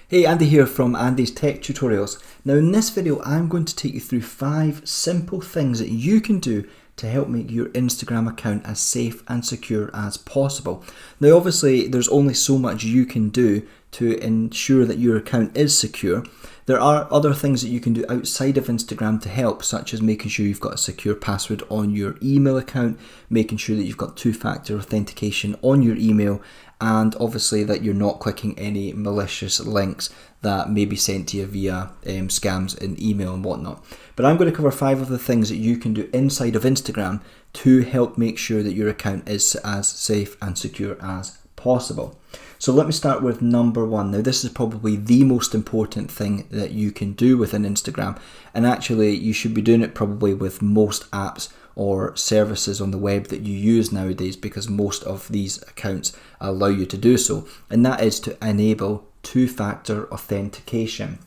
Hey, Andy here from Andy's Tech Tutorials. Now in this video I'm going to take you through 5 simple things that you can do to help make your Instagram account as safe and secure as possible. Now obviously there's only so much you can do to ensure that your account is secure. There are other things that you can do outside of Instagram to help, such as making sure you've got a secure password on your email account, making sure that you've got two-factor authentication on your email, and obviously that you're not clicking any malicious links that may be sent to you via scams in email and whatnot. But I'm going to cover 5 of the things that you can do inside of Instagram to help make sure that your account is as safe and secure as possible. So let me start with number 1. Now this is probably the most important thing that you can do within Instagram, and actually you should be doing it probably with most apps or services on the web that you use nowadays, because most of these accounts allow you to do so, and that is to enable two-factor authentication.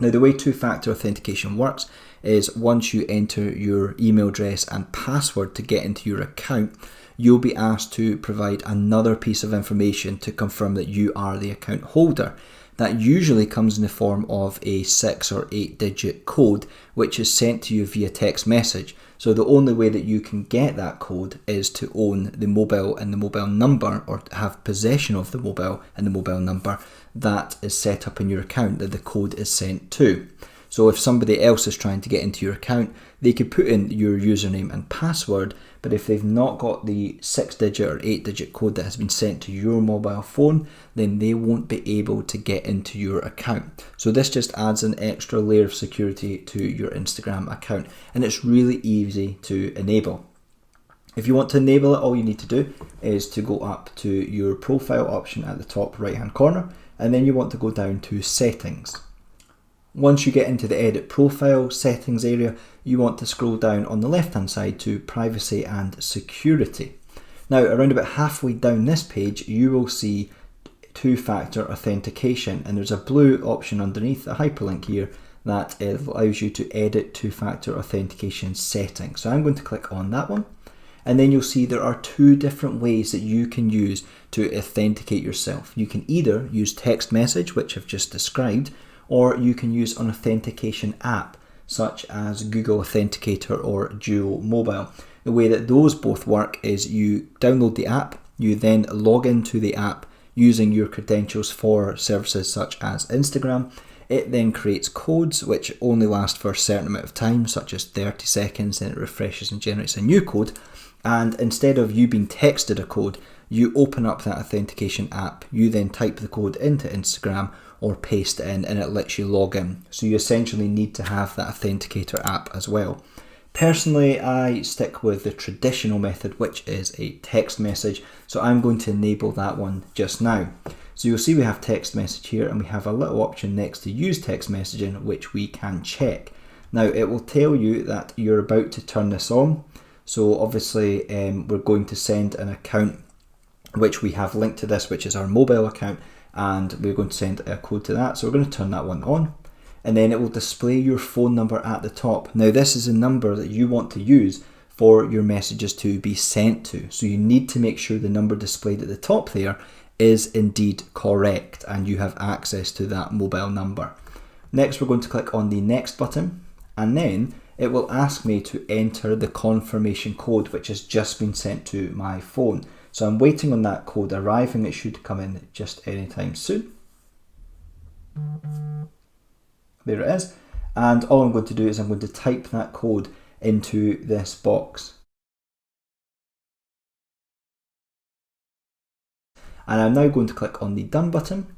Now the way two-factor authentication works is once you enter your email address and password to get into your account, you'll be asked to provide another piece of information to confirm that you are the account holder. That usually comes in the form of a 6 or 8 digit code, which is sent to you via text message. So the only way that you can get that code is to own the mobile and the mobile number, or have possession of the mobile and the mobile number that is set up in your account that the code is sent to. So if somebody else is trying to get into your account, they could put in your username and password, but if they've not got the 6-digit or 8-digit code that has been sent to your mobile phone, then they won't be able to get into your account. So this just adds an extra layer of security to your Instagram account, and it's really easy to enable. If you want to enable it, all you need to do is to go up to your profile option at the top right hand corner, and then you want to go down to settings. Once you get into the edit profile settings area, you want to scroll down on the left hand side to privacy and security. Now around about halfway down this page you will see two-factor authentication, and there's a blue option underneath, a hyperlink here, that allows you to edit two-factor authentication settings. So I'm going to click on that one, and then you'll see there are 2 different ways that you can use to authenticate yourself. You can either use text message, which I've just described, or you can use an authentication app such as Google Authenticator or Duo Mobile. The way that those both work is you download the app, you then log into the app using your credentials for services such as Instagram. It then creates codes which only last for a certain amount of time, such as 30 seconds, then it refreshes and generates a new code. And instead of you being texted a code, you open up that authentication app, you then type the code into Instagram or paste it in, and it lets you log in. So you essentially need to have that authenticator app as well. Personally, I stick with the traditional method, which is a text message. So I'm going to enable that one just now. So you'll see we have text message here, and we have a little option next to use text messaging, which we can check. Now it will tell you that you're about to turn this on. So obviously we're going to send an account which we have linked to this, which is our mobile account, and we're going to send a code to that. So we're going to turn that one on, and then it will display your phone number at the top. Now this is a number that you want to use for your messages to be sent to. So you need to make sure the number displayed at the top there is indeed correct and you have access to that mobile number. Next we're going to click on the next button, and then it will ask me to enter the confirmation code which has just been sent to my phone. So I'm waiting on that code arriving. It should come in just anytime soon. There it is. And all I'm going to do is I'm going to type that code into this box. And I'm now going to click on the done button.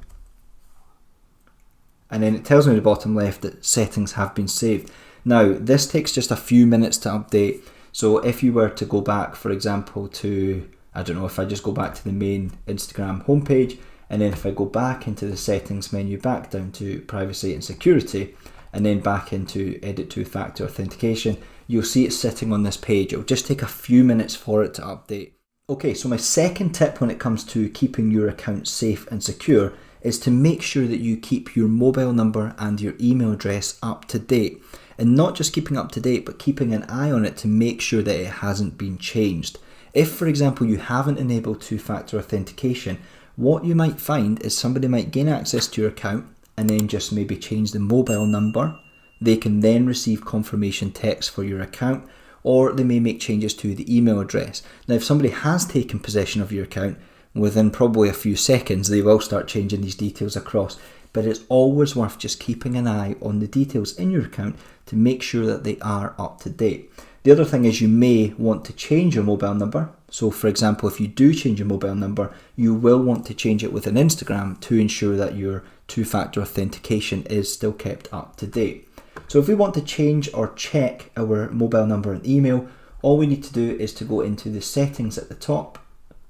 And then it tells me at the bottom left that settings have been saved. Now this takes just a few minutes to update. So if you were to go back, for example, to, I don't know, if I just go back to the main Instagram homepage, and then if I go back into the settings menu, back down to privacy and security, and then back into edit two-factor authentication, you'll see it sitting on this page. It'll just take a few minutes for it to update. Okay, so my second tip when it comes to keeping your account safe and secure is to make sure that you keep your mobile number and your email address up to date. And not just keeping up to date, but keeping an eye on it to make sure that it hasn't been changed. If, for example, you haven't enabled two-factor authentication, what you might find is somebody might gain access to your account, and then just maybe change the mobile number, they can then receive confirmation text for your account, or they may make changes to the email address. Now, if somebody has taken possession of your account, within probably a few seconds, they will start changing these details across. But it's always worth just keeping an eye on the details in your account to make sure that they are up to date. The other thing is you may want to change your mobile number. So for example, if you do change your mobile number, you will want to change it within Instagram to ensure that your two-factor authentication is still kept up to date. So if we want to change or check our mobile number and email, all we need to do is to go into the settings at the top.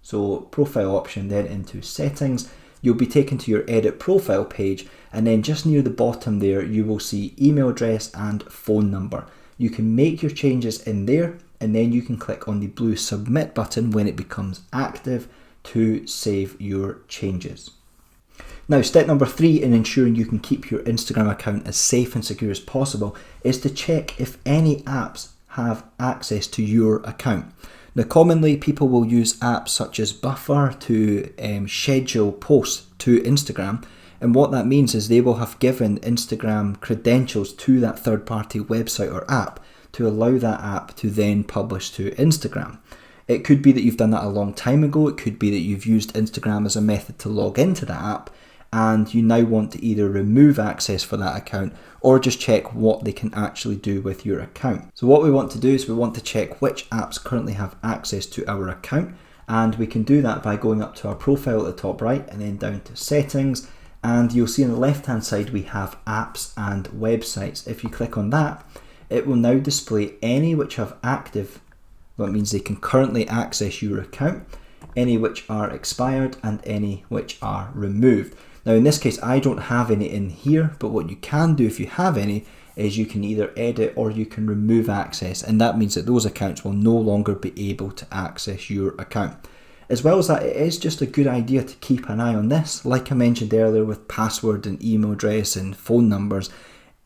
So profile option, then into settings. You'll be taken to your edit profile page, and then just near the bottom there, you will see email address and phone number. You can make your changes in there, and then you can click on the blue submit button when it becomes active to save your changes. Now, step number 3 in ensuring you can keep your Instagram account as safe and secure as possible is to check if any apps have access to your account. Now, commonly people will use apps such as Buffer to schedule posts to Instagram, and what that means is they will have given Instagram credentials to that third-party website or app to allow that app to then publish to Instagram. It could be that you've done that a long time ago. It could be that you've used Instagram as a method to log into that app, and you now want to either remove access for that account or just check what they can actually do with your account. So what we want to do is we want to check which apps currently have access to our account, and we can do that by going up to our profile at the top right and then down to settings, and you'll see on the left hand side we have apps and websites. If you click on that, it will now display any which have active, that means they can currently access your account, any which are expired, and any which are removed. Now in this case I don't have any in here, but what you can do if you have any is you can either edit or you can remove access, and that means that those accounts will no longer be able to access your account. As well as that, it is just a good idea to keep an eye on this. Like I mentioned earlier with password and email address and phone numbers,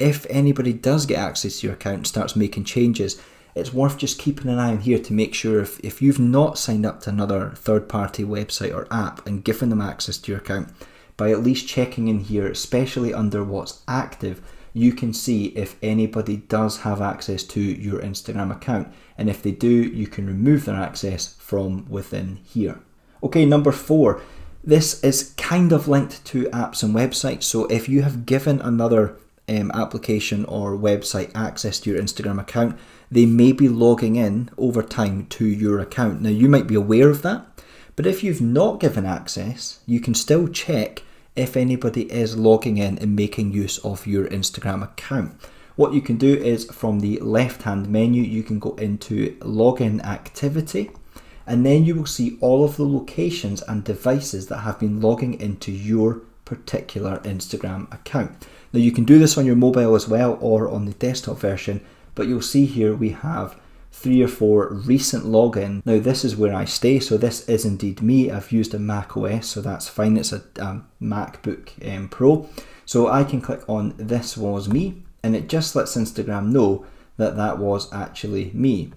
if anybody does get access to your account and starts making changes, it's worth just keeping an eye on here to make sure if you've not signed up to another third-party website or app and given them access to your account, by at least checking in here, especially under what's active, you can see if anybody does have access to your Instagram account, and if they do, you can remove their access from within here. Okay, number 4. This is kind of linked to apps and websites. So if you have given another application or website access to your Instagram account, they may be logging in over time to your account. Now you might be aware of that, but if you've not given access, you can still check if anybody is logging in and making use of your Instagram account. What you can do is from the left hand menu, you can go into login activity, and then you will see all of the locations and devices that have been logging into your particular Instagram account. Now you can do this on your mobile as well or on the desktop version, but you'll see here we have 3 or 4 recent login. Now this is where I stay, so this is indeed me. I've used a Mac OS, so that's fine. It's a MacBook Pro. So I can click on this was me, and it just lets Instagram know that that was actually me.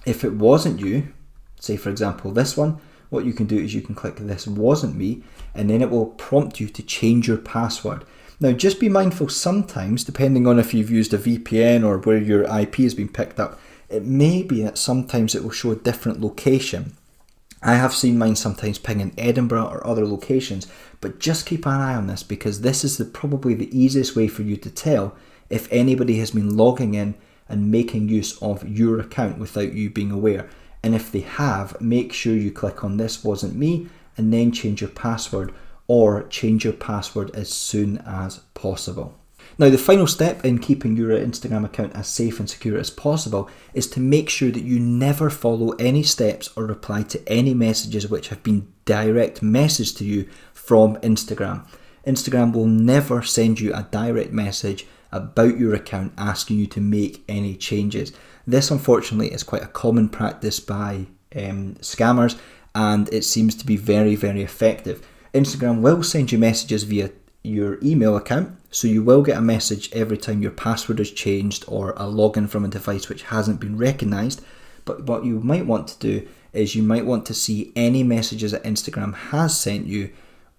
If it wasn't you, say for example this one, what you can do is you can click this wasn't me, and then it will prompt you to change your password. Now just be mindful, sometimes depending on if you've used a VPN or where your IP has been picked up, it may be that sometimes it will show a different location. I have seen mine sometimes ping in Edinburgh or other locations, but just keep an eye on this, because this is probably the easiest way for you to tell if anybody has been logging in and making use of your account without you being aware. And if they have, make sure you click on this wasn't me and then change your password, or change your password as soon as possible. Now the final step in keeping your Instagram account as safe and secure as possible is to make sure that you never follow any steps or reply to any messages which have been direct messaged to you from Instagram. Instagram will never send you a direct message about your account asking you to make any changes. This unfortunately is quite a common practice by scammers, and it seems to be very, very effective. Instagram will send you messages via your email account, so you will get a message every time your password is changed or a login from a device which hasn't been recognized. But what you might want to do is you might want to see any messages that Instagram has sent you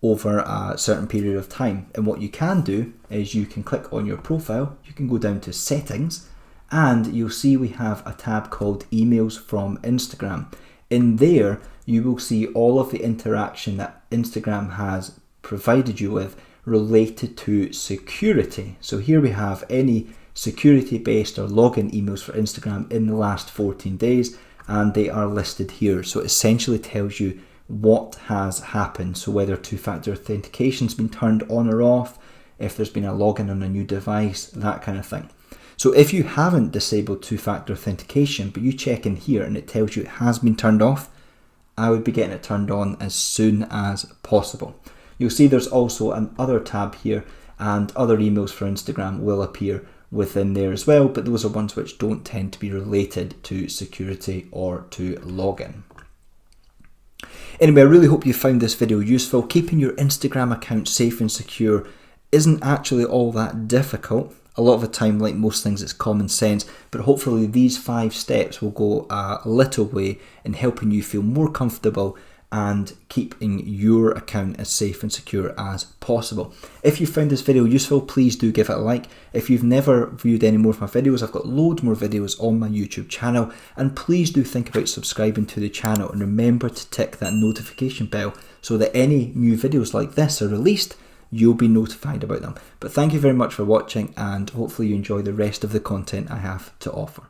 over a certain period of time. And what you can do is you can click on your profile, you can go down to settings, and you'll see we have a tab called emails from Instagram. In there, you will see all of the interaction that Instagram has provided you with related to security. So here we have any security-based or login emails for Instagram in the last 14 days, and they are listed here. So it essentially tells you what has happened. So whether two-factor authentication's been turned on or off, if there's been a login on a new device, that kind of thing. So if you haven't disabled two-factor authentication, but you check in here and it tells you it has been turned off, I would be getting it turned on as soon as possible. You'll see there's also another tab here, and other emails for Instagram will appear within there as well, but those are ones which don't tend to be related to security or to login. Anyway, I really hope you found this video useful. Keeping your Instagram account safe and secure isn't actually all that difficult. A lot of the time, like most things, it's common sense, but hopefully these 5 steps will go a little way in helping you feel more comfortable and keeping your account as safe and secure as possible. If you found this video useful, please do give it a like. If you've never viewed any more of my videos, I've got loads more videos on my YouTube channel, and please do think about subscribing to the channel, and remember to tick that notification bell so that any new videos like this are released, you'll be notified about them. But thank you very much for watching, and hopefully you enjoy the rest of the content I have to offer.